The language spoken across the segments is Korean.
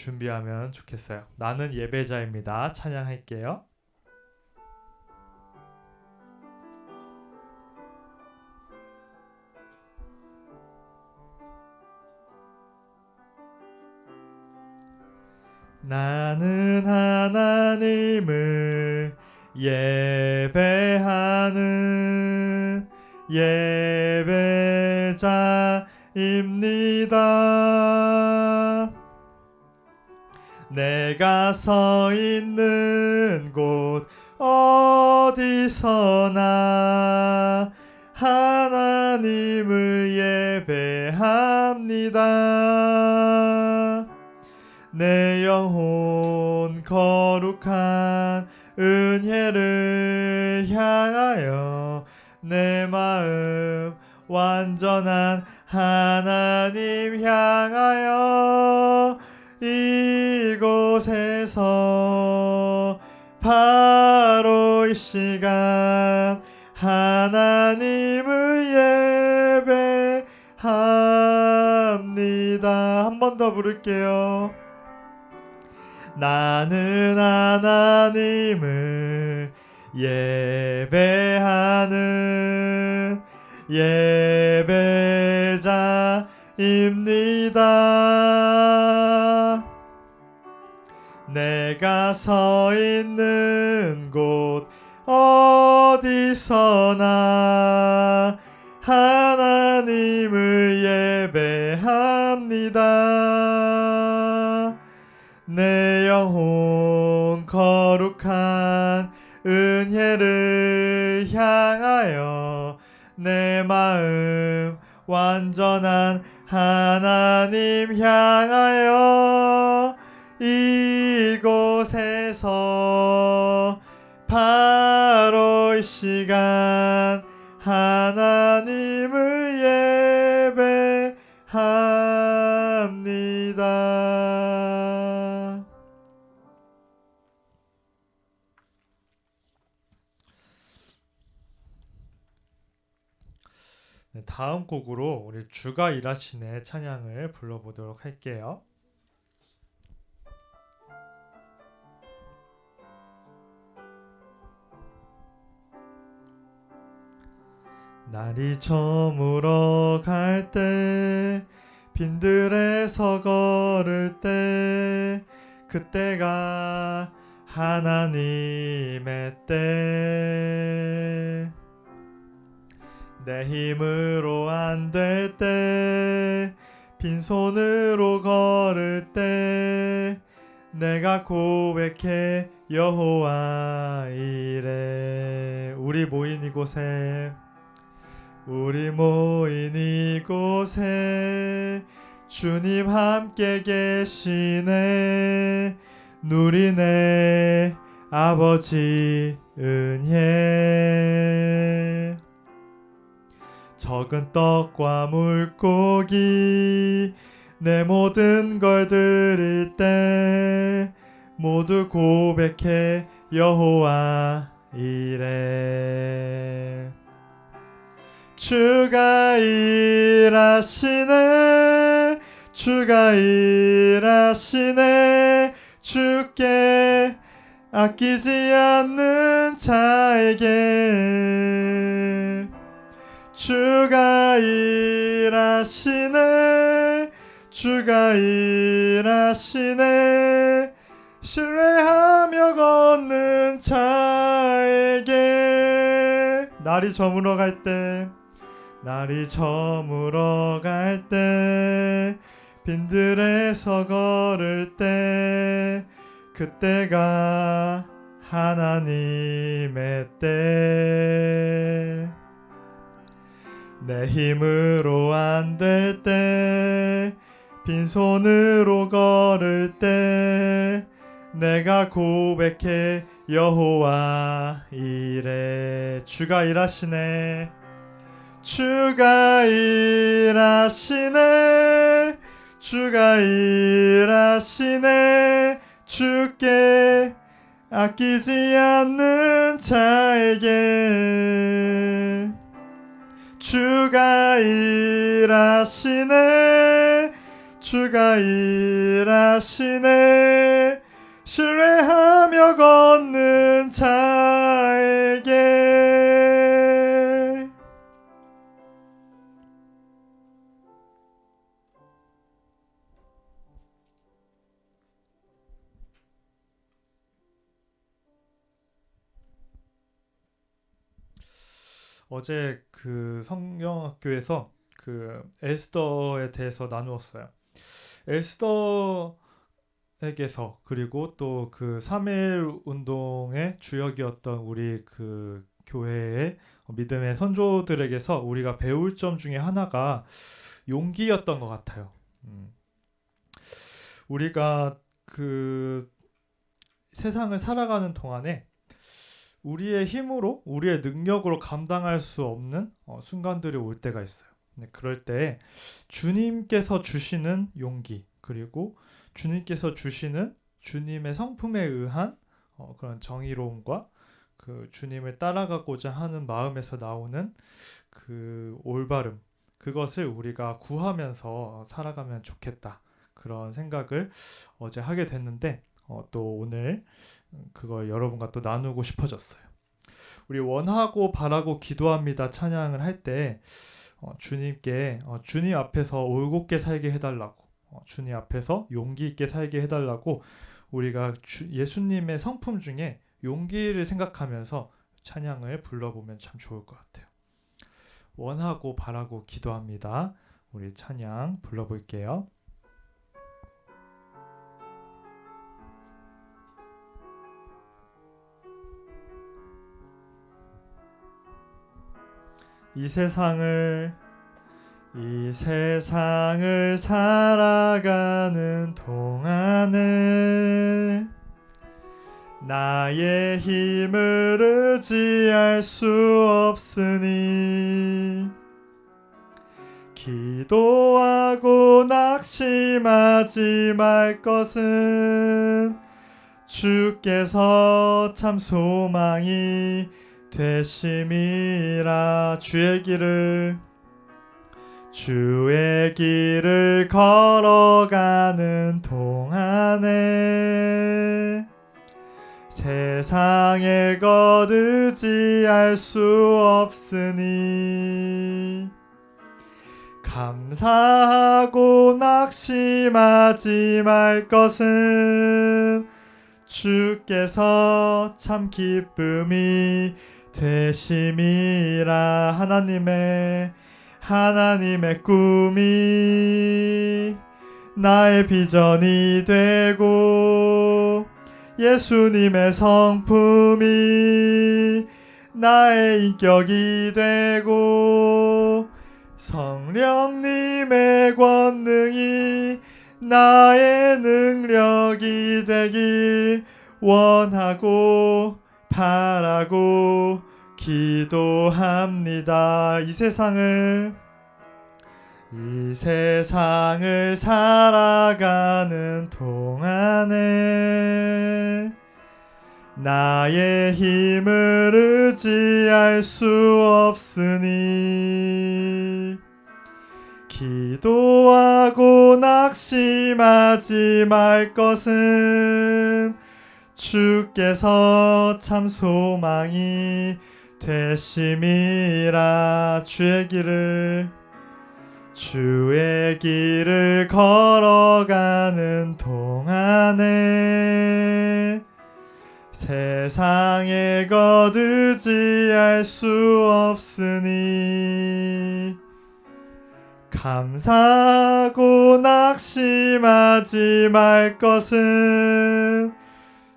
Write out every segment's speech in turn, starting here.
준비하면 좋겠어요. 나는 예배자입니다. 찬양할게요. 나는 하나님을 예배하는 예배자입니다. 내가 서 있는 곳 어디서나 하나님을 예배합니다. 내 영혼 거룩한 은혜를 향하여 내 마음 완전한 하나님 향하여 이곳에서 바로 이 시간 하나님을 예배합니다. 한 번 더 부를게요. 나는 하나님을 예배하는 예배자입니다. 내가 서 있는 곳 어디서나 하나님을 예배합니다. 내 영혼 거룩한 은혜를 향하여 내 마음 완전한 하나님 향하여 이곳에서 바로 이 시간 하나님을 예배합니다. 네, 다음 곡으로 우리 주가 일하시네 찬양을 불러보도록 할게요. 날이 저물어 갈 때 빈들에서 걸을 때 그때가 하나님의 때 내 힘으로 안 될 때 빈손으로 걸을 때 내가 고백해 여호와 이래 우리 모인 이곳에 주님 함께 계시네 누리네 아버지 은혜 적은 떡과 물고기 내 모든 걸 드릴 때 모두 고백해 여호와 이래 주가 일하시네 주가 일하시네 주께 아끼지 않는 자에게 주가 일하시네 주가 일하시네 신뢰하며 걷는 자에게 날이 저물어 갈 때 빈들에서 걸을 때 그때가 하나님의 때 내 힘으로 안 될 때 빈손으로 걸을 때 내가 고백해 여호와 이래 주가 일하시네 주가 일하시네 주가 일하시네 주께 아끼지 않는 자에게 주가 일하시네 주가 일하시네. 신뢰하며 걷는 자에게. 어제 그 성경학교에서 그 에스더에 대해서 나누었어요. 에스더에게서, 그리고 또 그 3.1 운동의 주역이었던 우리 그 교회의 믿음의 선조들에게서 우리가 배울 점 중에 하나가 용기였던 것 같아요. 우리가 그 세상을 살아가는 동안에 우리의 힘으로, 우리의 능력으로 감당할 수 없는 순간들이 올 때가 있어요. 그럴 때 주님께서 주시는 용기, 그리고 주님께서 주시는 주님의 성품에 의한 그런 정의로움과 그 주님을 따라가고자 하는 마음에서 나오는 그 올바름, 그것을 우리가 구하면서 살아가면 좋겠다, 그런 생각을 어제 하게 됐는데 또 오늘 그걸 여러분과 또 나누고 싶어졌어요. 우리 원하고 바라고 기도합니다 찬양을 할 때 주님께 주님 앞에서 올곧게 살게 해달라고, 주님 앞에서 용기 있게 살게 해달라고, 우리가 예수님의 성품 중에 용기를 생각하면서 찬양을 불러보면 참 좋을 것 같아요. 원하고 바라고 기도합니다. 우리 찬양 불러볼게요. 이 세상을 살아가는 동안에 나의 힘을 의지할 수 없으니 기도하고 낙심하지 말 것은 주께서 참 소망이 되심이라. 주의 길을 걸어가는 동안에 세상의 것 의지할 수 없으니 감사하고 낙심하지 말 것은 주께서 참 기쁨이 되심이라. 하나님의 꿈이 나의 비전이 되고 예수님의 성품이 나의 인격이 되고 성령님의 권능이 나의 능력이 되길 원하고 바라고 기도합니다. 이 세상을 살아가는 동안에 나의 힘을 의지할 수 없으니 기도하고 낙심하지 말 것은 주께서 참 소망이 되심이라. 주의 길을 걸어가는 동안에 세상의 것 의지할 수 없으니 감사하고 낙심하지 말 것은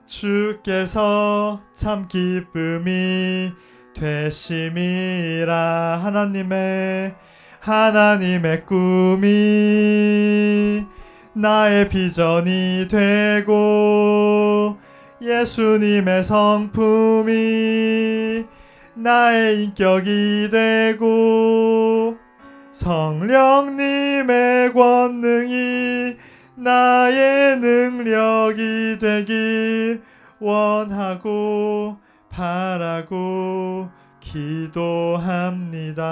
주께서 참 기쁨이 되심이라. 하나님의 꿈이 나의 비전이 되고 예수님의 성품이 나의 인격이 되고 성령님의 권능이 나의 능력이 되길 원하고 바라고 기도합니다.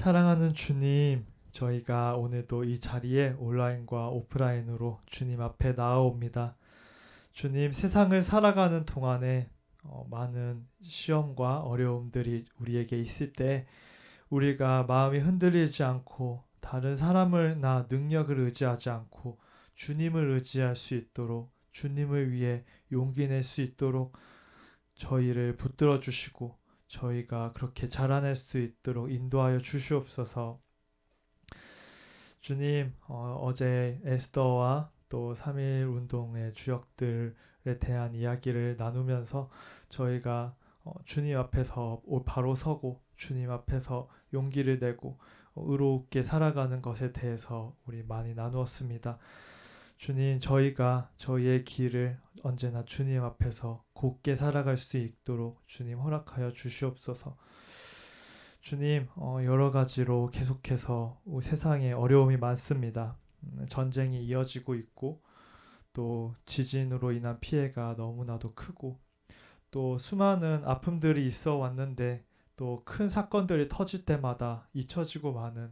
사랑하는 주님, 저희가 오늘도 이 자리에 온라인과 오프라인으로 주님 앞에 나아옵니다. 주님, 세상을 살아가는 동안에 많은 시험과 어려움들이 우리에게 있을 때 우리가 마음이 흔들리지 않고 다른 사람을나 능력을 의지하지 않고 주님을 의지할 수 있도록, 주님을 위해 용기 낼 수 있도록 저희를 붙들어 주시고 저희가 그렇게 자라날 수 있도록 인도하여 주시옵소서. 주님, 어제 에스더와 또 3.1 운동의 주역들에 대한 이야기를 나누면서 저희가 주님 앞에서 바로 서고 주님 앞에서 용기를 내고 의롭게 살아가는 것에 대해서 우리 많이 나누었습니다. 주님, 저희가 저희의 길을 언제나 주님 앞에서 곧게 살아갈 수 있도록 주님 허락하여 주시옵소서. 주님, 여러 가지로 계속해서 세상에 어려움이 많습니다. 전쟁이 이어지고 있고 또 지진으로 인한 피해가 너무나도 크고 또 수많은 아픔들이 있어 왔는데 또 큰 사건들이 터질 때마다 잊혀지고 마는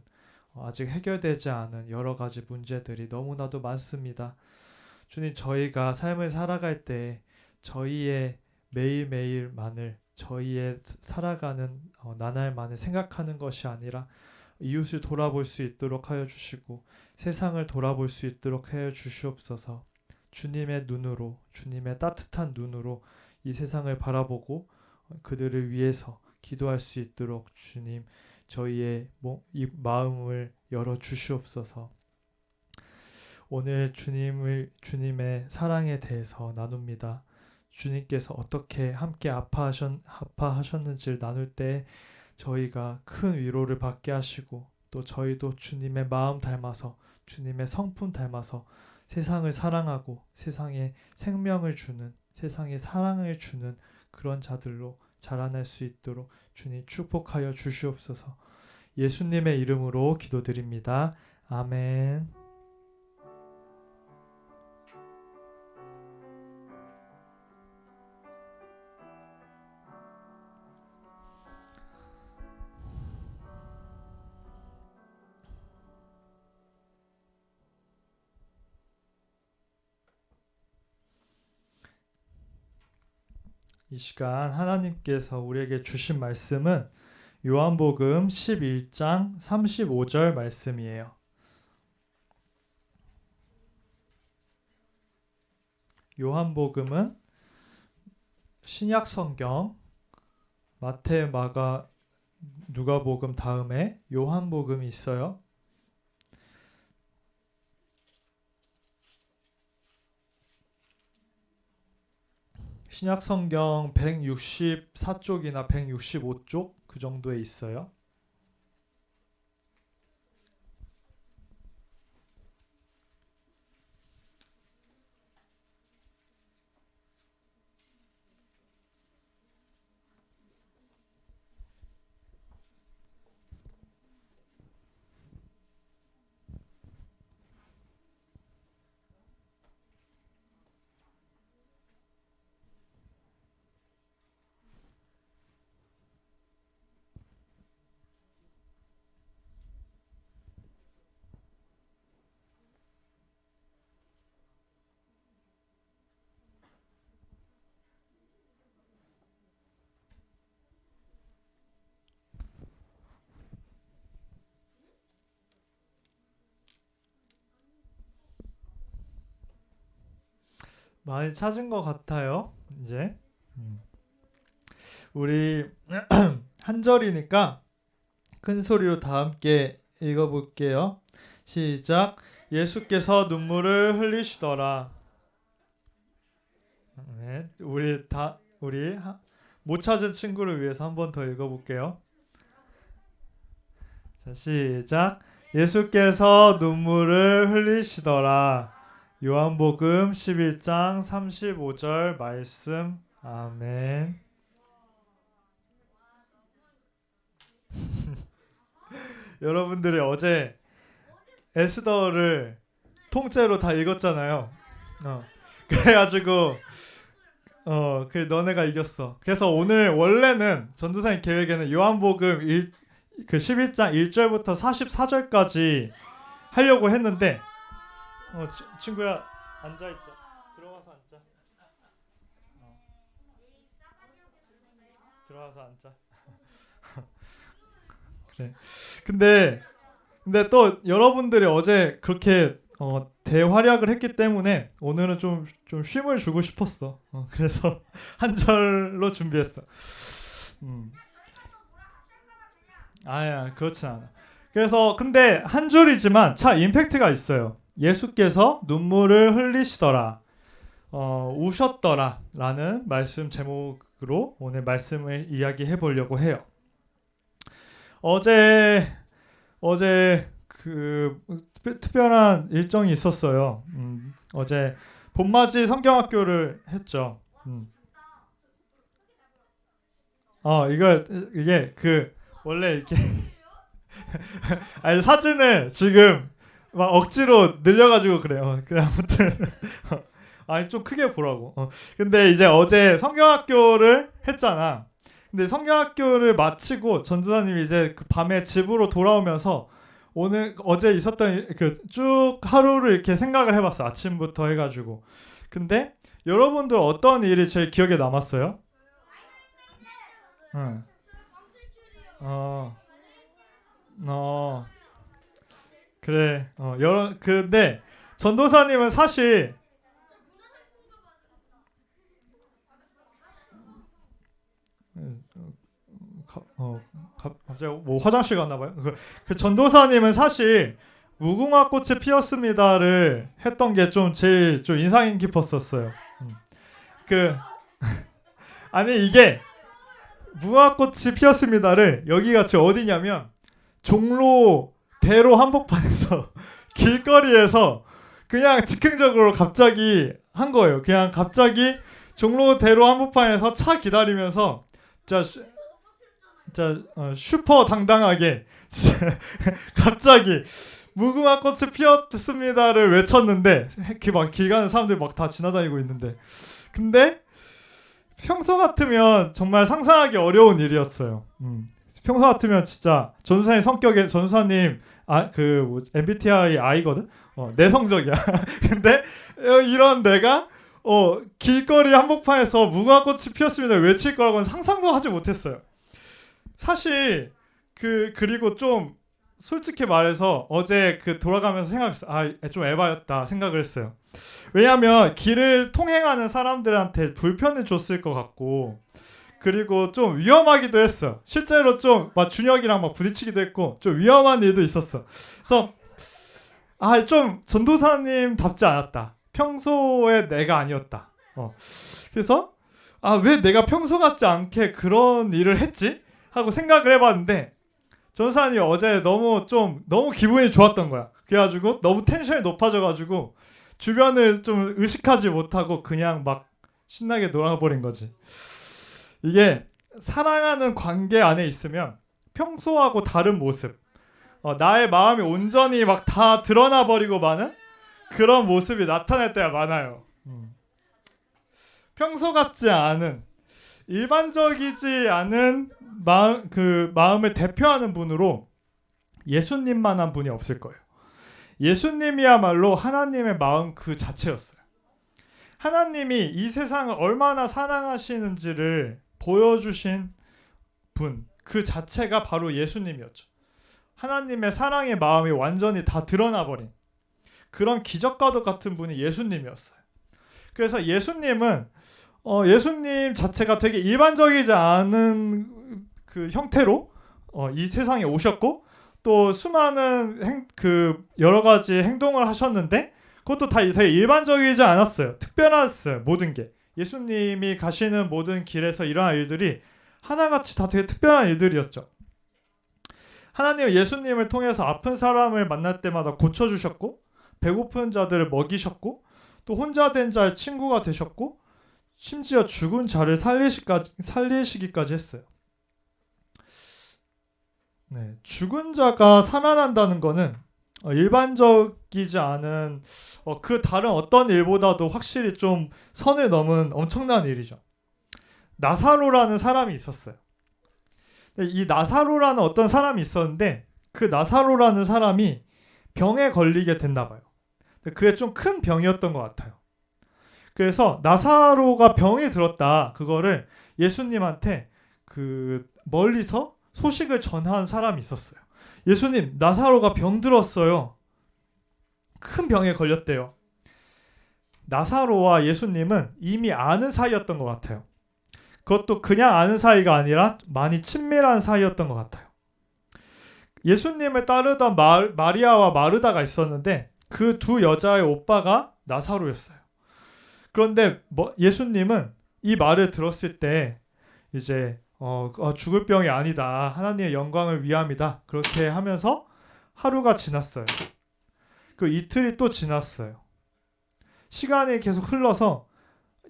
아직 해결되지 않은 여러 가지 문제들이 너무나도 많습니다. 주님, 저희가 삶을 살아갈 때 저희의 매일매일만을 저희의 살아가는 나날만을 생각하는 것이 아니라 이웃을 돌아볼 수 있도록 하여 주시고 세상을 돌아볼 수 있도록 하여 주시옵소서. 주님의 눈으로, 주님의 따뜻한 눈으로 이 세상을 바라보고 그들을 위해서 기도할 수 있도록 주님, 저희의 이 마음을 열어 주시옵소서. 오늘 주님의 사랑에 대해서 나눕니다. 주님께서 어떻게 함께 아파하셨는지를 나눌 때 저희가 큰 위로를 받게 하시고 또 저희도 주님의 마음 닮아서 주님의 성품 닮아서 세상을 사랑하고 세상에 생명을 주는, 세상에 사랑을 주는 그런 자들로 자라날 수 있도록 주님 축복하여 주시옵소서. 예수님의 이름으로 기도드립니다. 아멘. 이 시간 하나님께서 우리에게 주신 말씀은 요한복음 11장 35절 말씀이에요. 요한복음은 신약 성경 마태, 마가, 누가복음 다음에 요한복음이 있어요. 신약 성경 164쪽이나 165쪽 그 정도에 있어요. 많이 찾은 것 같아요. 이제 우리 한 절이니까 큰 소리로 다 함께 읽어볼게요. 시작. 예수께서 눈물을 흘리시더라. 네, 우리 못 찾은 친구를 위해서 한 번 더 읽어볼게요. 자, 시작. 예수께서 눈물을 흘리시더라. 요한복음 11장 35절 말씀. 아멘. 여러분들이 어제 에스더를 통째로 다 읽었잖아요. 그래가지고 그 너네가 이겼어. 그래서 오늘 원래는 전도사님 계획에는 요한복음 그 11장 1절부터 44절까지 하려고 했는데 친구야 앉아 있자. 들어가서 앉자. 들어가서 앉자. 그래. 근데 또 여러분들이 어제 그렇게 대활약을 했기 때문에 오늘은 좀 쉼을 주고 싶었어. 그래서 한 절로 준비했어. 아야 그렇진 않아. 그래서 근데 한 줄이지만 차 임팩트가 있어요. 예수께서 눈물을 흘리시더라, 우셨더라 라는 말씀 제목으로 오늘 말씀을 이야기해 보려고 해요. 어제 그 특별한 일정이 있었어요. 어제 봄맞이 성경학교를 했죠. 이게 그 원래 이렇게 아니 사진을 지금 막 억지로 늘려가지고 그래요. 그 아무튼 아니 좀 크게 보라고. 근데 이제 어제 성경학교를 했잖아. 근데 성경학교를 마치고 전도사님이 이제 그 밤에 집으로 돌아오면서 어제 있었던 그 쭉 하루를 이렇게 생각을 해봤어. 아침부터 해가지고. 근데 여러분들 어떤 일이 제일 기억에 남았어요? 응. 그래. 근데 전도사님은 사실 갑자기 뭐 화장실 갔나 봐요. 그 전도사님은 사실 무궁화 꽃이 피었습니다를 했던 게 제일 인상 깊었었어요. 그 아니 이게 무궁화 꽃이 피었습니다를 여기가 어디냐면 종로 대로 한복판에서 길거리에서 그냥 즉흥적으로 갑자기 한 거예요. 그냥 갑자기 종로 대로 한복판에서 차 기다리면서 진짜 슈퍼 당당하게 갑자기 무궁화 꽃이 피었습니다를 외쳤는데 막 길 가는 사람들 막 다 지나다니고 있는데 근데 평소 같으면 정말 상상하기 어려운 일이었어요. 평소 같으면 진짜 전도사님 성격에 전도사님 MBTI I거든. 내성적이야. 근데 이런 내가 길거리 한복판에서 무궁화꽃이 피었습니다 외칠 거라고는 상상도 하지 못했어요. 사실 그리고 좀 솔직히 말해서 어제 돌아가면서 생각했어. 좀 에바였다 생각을 했어요. 왜냐하면 길을 통행하는 사람들한테 불편을 줬을 것 같고 그리고 좀 위험하기도 했어. 실제로 좀 막 준혁이랑 막 부딪히기도 했고 좀 위험한 일도 있었어. 그래서 좀 전도사님답지 않았다. 평소에 내가 아니었다. 그래서 왜 내가 평소 같지 않게 그런 일을 했지? 하고 생각을 해봤는데 전도사님이 어제 너무 기분이 좋았던 거야. 그래가지고 너무 텐션이 높아져가지고 주변을 좀 의식하지 못하고 그냥 막 신나게 놀아버린 거지. 이게 사랑하는 관계 안에 있으면 평소하고 다른 모습, 나의 마음이 온전히 막 다 드러나 버리고 마는 그런 모습이 나타날 때가 많아요. 평소 같지 않은 일반적이지 않은 마음을 대표하는 분으로 예수님만한 분이 없을 거예요. 예수님이야말로 하나님의 마음 그 자체였어요. 하나님이 이 세상을 얼마나 사랑하시는지를 보여주신 분, 그 자체가 바로 예수님이었죠. 하나님의 사랑의 마음이 완전히 다 드러나버린 그런 기적과도 같은 분이 예수님이었어요. 그래서 예수님은 예수님 자체가 되게 일반적이지 않은 그 형태로 이 세상에 오셨고 또 수많은 여러 가지 행동을 하셨는데 그것도 다 되게 일반적이지 않았어요. 특별했어요. 모든 게. 예수님이 가시는 모든 길에서 일어난 일들이 하나같이 다 되게 특별한 일들이었죠. 하나님은 예수님을 통해서 아픈 사람을 만날 때마다 고쳐주셨고 배고픈 자들을 먹이셨고 또 혼자 된 자의 친구가 되셨고 심지어 죽은 자를 살리시기까지 했어요. 네, 죽은 자가 살아난다는 거는 일반적이지 않은 그 다른 어떤 일보다도 확실히 좀 선을 넘은 엄청난 일이죠. 나사로라는 사람이 있었어요. 이 나사로라는 어떤 사람이 있었는데 그 나사로라는 사람이 병에 걸리게 됐나 봐요. 그게 좀 큰 병이었던 것 같아요. 그래서 나사로가 병이 들었다. 그거를 예수님한테 그 멀리서 소식을 전한 사람이 있었어요. 예수님, 나사로가 병 들었어요. 큰 병에 걸렸대요. 나사로와 예수님은 이미 아는 사이였던 것 같아요. 그것도 그냥 아는 사이가 아니라 많이 친밀한 사이였던 것 같아요. 예수님을 따르던 마리아와 마르다가 있었는데 그 두 여자의 오빠가 나사로였어요. 그런데 예수님은 이 말을 들었을 때 이제 죽을 병이 아니다. 하나님의 영광을 위함이다. 그렇게 하면서 하루가 지났어요. 그 이틀이 또 지났어요. 시간이 계속 흘러서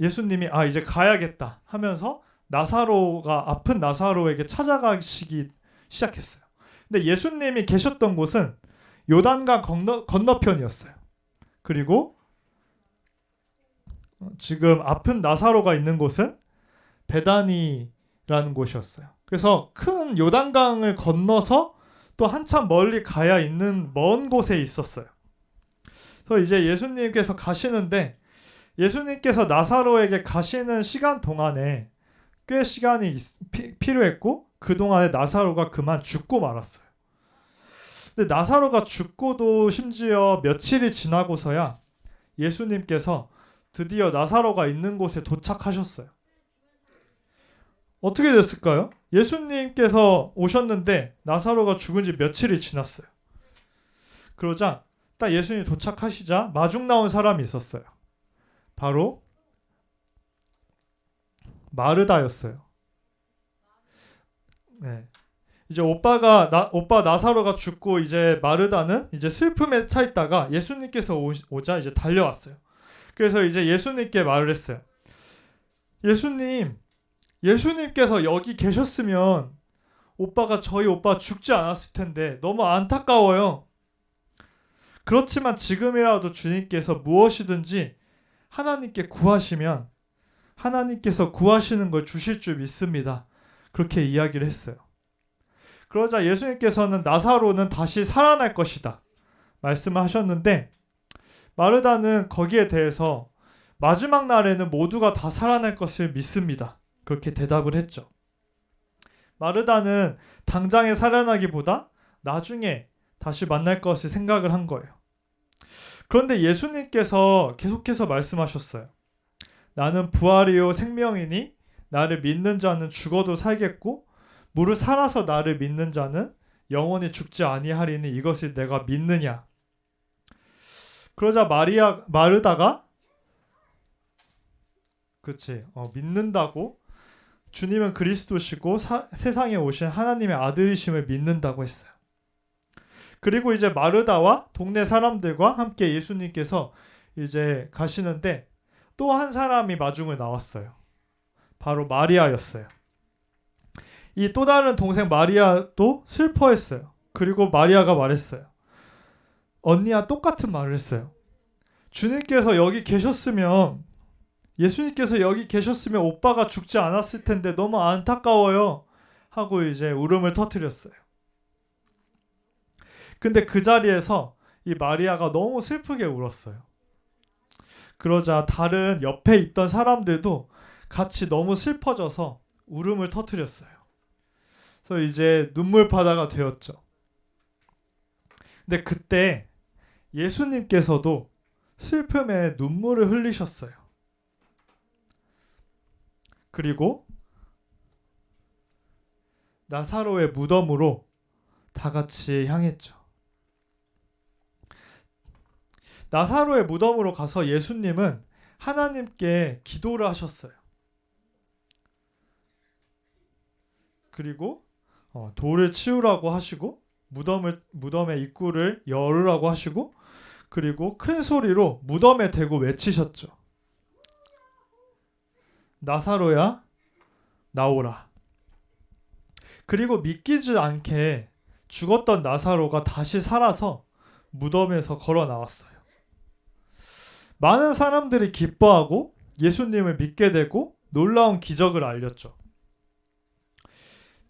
예수님이 이제 가야겠다 하면서 아픈 나사로에게 찾아가시기 시작했어요. 근데 예수님이 계셨던 곳은 요단강 건너편이었어요. 그리고 지금 아픈 나사로가 있는 곳은 베다니라는 곳이었어요. 그래서 큰 요단강을 건너서 또 한참 멀리 가야 있는 먼 곳에 있었어요. 그래서 이제 예수님께서 가시는데 예수님께서 나사로에게 가시는 시간 동안에 꽤 시간이 필요했고 그 동안에 나사로가 그만 죽고 말았어요. 근데 나사로가 죽고도 심지어 며칠이 지나고서야 예수님께서 드디어 나사로가 있는 곳에 도착하셨어요. 어떻게 됐을까요? 예수님께서 오셨는데 나사로가 죽은 지 며칠이 지났어요. 그러자 딱 예수님이 도착하시자 마중 나온 사람이 있었어요. 바로 마르다였어요. 네. 이제 오빠 나사로가 죽고 이제 마르다는 이제 슬픔에 차 있다가 예수님께서 오자 이제 달려왔어요. 그래서 이제 예수님께 말을 했어요. 예수님께서 여기 계셨으면 저희 오빠 죽지 않았을 텐데 너무 안타까워요. 그렇지만 지금이라도 주님께서 무엇이든지 하나님께 구하시면 하나님께서 구하시는 걸 주실 줄 믿습니다. 그렇게 이야기를 했어요. 그러자 예수님께서는 나사로는 다시 살아날 것이다 말씀을 하셨는데 마르다는 거기에 대해서 마지막 날에는 모두가 다 살아날 것을 믿습니다. 그렇게 대답을 했죠. 마르다는 당장에 살아나기보다 나중에 다시 만날 것을 생각을 한 거예요. 그런데 예수님께서 계속해서 말씀하셨어요. 나는 부활이요 생명이니 나를 믿는 자는 죽어도 살겠고 무릇 살아서 나를 믿는 자는 영원히 죽지 아니하리니 이것을 내가 믿느냐. 그러자 마르다가 믿는다고 주님은 그리스도시고 세상에 오신 하나님의 아들이심을 믿는다고 했어요. 그리고 이제 마르다와 동네 사람들과 함께 예수님께서 이제 가시는데 또 한 사람이 마중을 나왔어요. 바로 마리아였어요. 이 또 다른 동생 마리아도 슬퍼했어요. 그리고 마리아가 말했어요. 언니와 똑같은 말을 했어요. 예수님께서 여기 계셨으면 오빠가 죽지 않았을 텐데 너무 안타까워요. 하고 이제 울음을 터뜨렸어요. 근데 그 자리에서 이 마리아가 너무 슬프게 울었어요. 그러자 다른 옆에 있던 사람들도 같이 너무 슬퍼져서 울음을 터뜨렸어요. 그래서 이제 눈물바다가 되었죠. 근데 그때 예수님께서도 슬픔에 눈물을 흘리셨어요. 그리고 나사로의 무덤으로 다 같이 향했죠. 나사로의 무덤으로 가서 예수님은 하나님께 기도를 하셨어요. 그리고 돌을 치우라고 하시고 무덤의 입구를 열으라고 하시고 그리고 큰 소리로 무덤에 대고 외치셨죠. 나사로야 나오라. 그리고 믿기지 않게 죽었던 나사로가 다시 살아서 무덤에서 걸어 나왔어요. 많은 사람들이 기뻐하고 예수님을 믿게 되고 놀라운 기적을 알렸죠.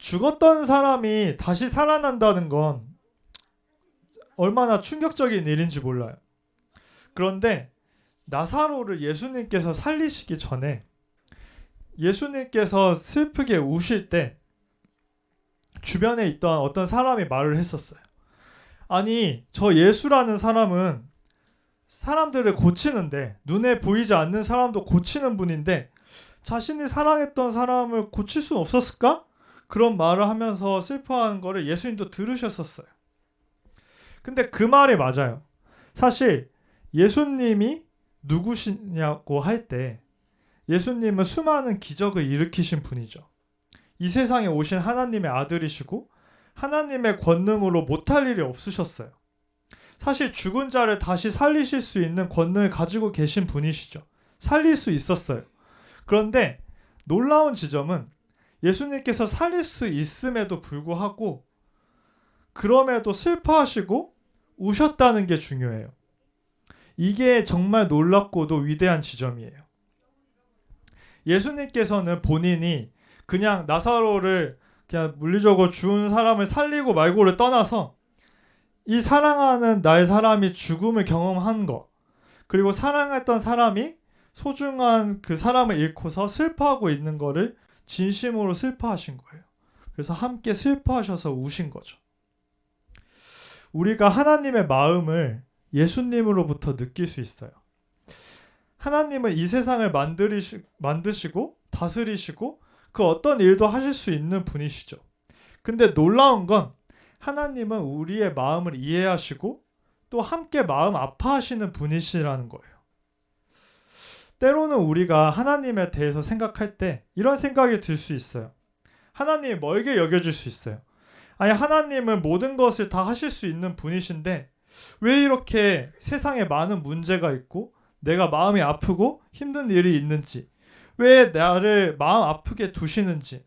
죽었던 사람이 다시 살아난다는 건 얼마나 충격적인 일인지 몰라요. 그런데 나사로를 예수님께서 살리시기 전에 예수님께서 슬프게 우실 때 주변에 있던 어떤 사람이 말을 했었어요. 아니, 저 예수라는 사람은 사람들을 고치는데, 눈에 보이지 않는 사람도 고치는 분인데 자신이 사랑했던 사람을 고칠 수는 없었을까? 그런 말을 하면서 슬퍼하는 거를 예수님도 들으셨었어요. 근데 그 말이 맞아요. 사실 예수님이 누구시냐고 할 때 예수님은 수많은 기적을 일으키신 분이죠. 이 세상에 오신 하나님의 아들이시고 하나님의 권능으로 못할 일이 없으셨어요. 사실 죽은 자를 다시 살리실 수 있는 권능을 가지고 계신 분이시죠. 살릴 수 있었어요. 그런데 놀라운 지점은 예수님께서 살릴 수 있음에도 불구하고 그럼에도 슬퍼하시고 우셨다는 게 중요해요. 이게 정말 놀랍고도 위대한 지점이에요. 예수님께서는 본인이 그냥 나사로를 그냥 물리적으로 죽은 사람을 살리고 말고를 떠나서 이 사랑하는 나의 사람이 죽음을 경험한 것, 그리고 사랑했던 사람이 소중한 그 사람을 잃고서 슬퍼하고 있는 거를 진심으로 슬퍼하신 거예요. 그래서 함께 슬퍼하셔서 우신 거죠. 우리가 하나님의 마음을 예수님으로부터 느낄 수 있어요. 하나님은 이 세상을 만드시고 다스리시고 그 어떤 일도 하실 수 있는 분이시죠. 근데 놀라운 건 하나님은 우리의 마음을 이해하시고 또 함께 마음 아파하시는 분이시라는 거예요. 때로는 우리가 하나님에 대해서 생각할 때 이런 생각이 들 수 있어요. 하나님이 멀게 여겨질 수 있어요. 아니, 하나님은 모든 것을 다 하실 수 있는 분이신데 왜 이렇게 세상에 많은 문제가 있고 내가 마음이 아프고 힘든 일이 있는지, 왜 나를 마음 아프게 두시는지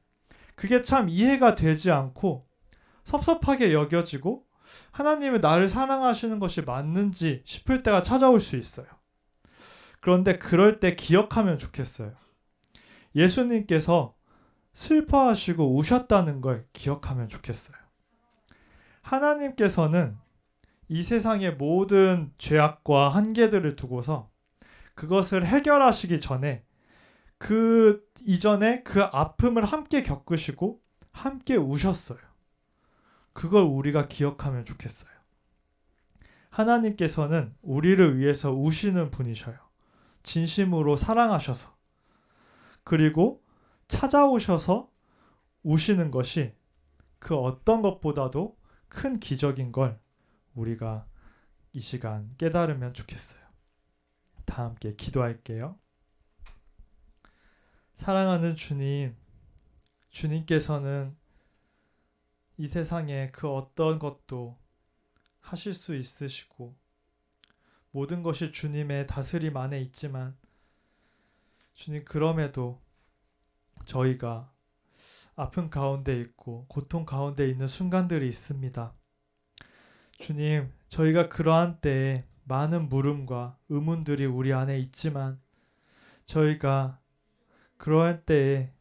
그게 참 이해가 되지 않고 섭섭하게 여겨지고 하나님이 나를 사랑하시는 것이 맞는지 싶을 때가 찾아올 수 있어요. 그런데 그럴 때 기억하면 좋겠어요. 예수님께서 슬퍼하시고 우셨다는 걸 기억하면 좋겠어요. 하나님께서는 이 세상의 모든 죄악과 한계들을 두고서 그것을 해결하시기 전에 그 이전에 그 아픔을 함께 겪으시고 함께 우셨어요. 그걸 우리가 기억하면 좋겠어요. 하나님께서는 우리를 위해서 우시는 분이셔요. 진심으로 사랑하셔서. 그리고 찾아오셔서 우시는 것이 그 어떤 것보다도 큰 기적인 걸 우리가 이 시간 깨달으면 좋겠어요. 다 함께 기도할게요. 사랑하는 주님, 주님께서는 이 세상에 그 어떤 것도 하실 수 있으시고 모든 것이 주님의 다스림 안에 있지만 주님, 그럼에도 저희가 아픔 가운데 있고 고통 가운데 있는 순간들이 있습니다. 주님, 저희가 그러한 때에 많은 물음과 의문들이 우리 안에 있지만 저희가 그러할 때에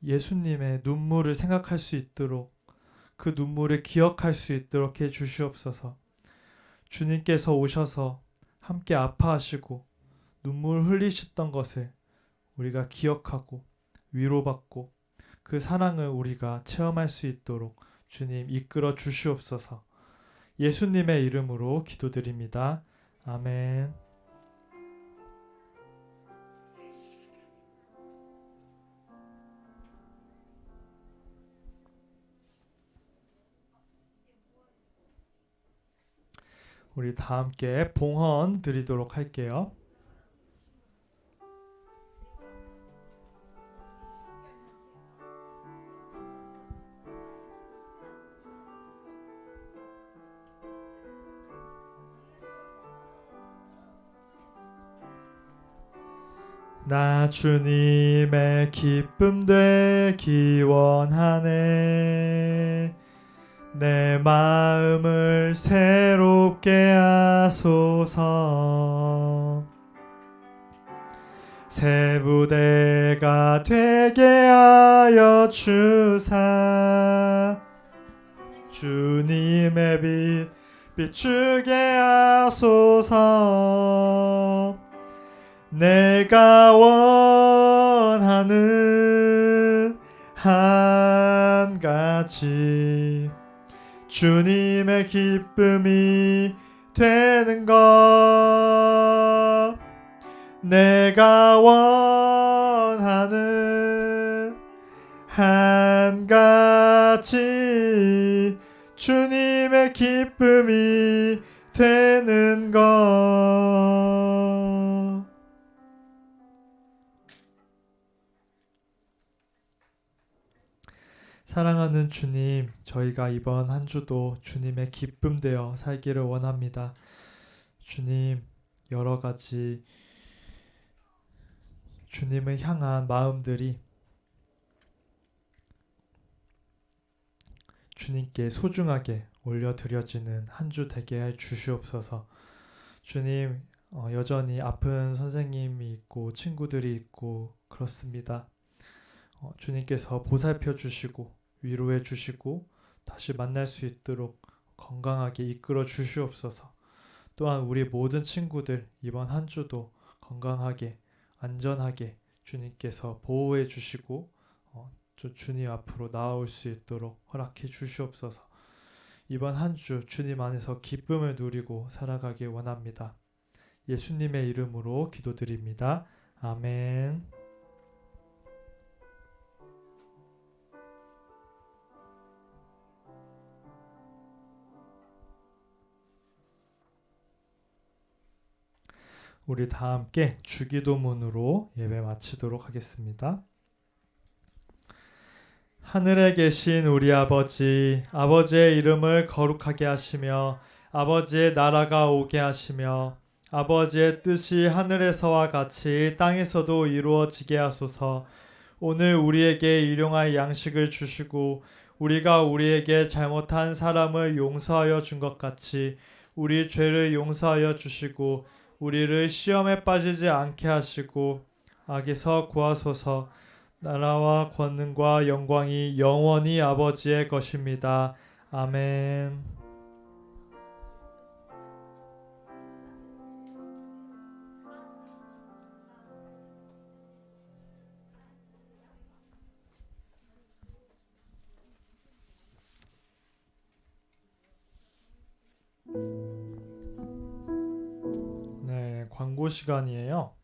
예수님의 눈물을 생각할 수 있도록 그 눈물을 기억할 수 있도록 해 주시옵소서. 주님께서 오셔서 함께 아파하시고 눈물 흘리셨던 것을 우리가 기억하고 위로받고 그 사랑을 우리가 체험할 수 있도록 주님 이끌어 주시옵소서. 예수님의 이름으로 기도드립니다. 아멘. 우리 다 함께 봉헌 드리도록 할게요. 나 주님의 기쁨 되기 원하네. 내 마음을 새롭게 하소서. 새 부대가 되게 하여 주사 주님의 빛 비추게 하소서. 내가 원하는 한 가지 주님의 기쁨이 되는 것. 내가 원하는 한 가지 주님의 기쁨이 되는 것. 사랑하는 주님, 저희가 이번 한 주도 주님의 기쁨 되어 살기를 원합니다. 주님, 여러 가지 주님을 향한 마음들이 주님께 소중하게 올려드려지는 한 주 되게 해 주시옵소서. 주님, 여전히 아픈 선생님이 있고 친구들이 있고 그렇습니다. 주님께서 보살펴 주시고 위로해 주시고 다시 만날 수 있도록 건강하게 이끌어 주시옵소서. 또한 우리 모든 친구들 이번 한 주도 건강하게 안전하게 주님께서 보호해 주시고 주님 앞으로 나아올 수 있도록 허락해 주시옵소서. 이번 한 주 주님 안에서 기쁨을 누리고 살아가길 원합니다. 예수님의 이름으로 기도드립니다. 아멘. 우리 다 함께 주기도문으로 예배 마치도록 하겠습니다. 하늘에 계신 우리 아버지, 아버지의 이름을 거룩하게 하시며 아버지의 나라가 오게 하시며 아버지의 뜻이 하늘에서와 같이 땅에서도 이루어지게 하소서. 오늘 우리에게 일용할 양식을 주시고 우리가 우리에게 잘못한 사람을 용서하여 준 것 같이 우리 죄를 용서하여 주시고 우리를 시험에 빠지지 않게 하시고 악에서 구하소서. 나라와 권능과 영광이 영원히 아버지의 것입니다. 아멘. 네, 광고 시간이에요.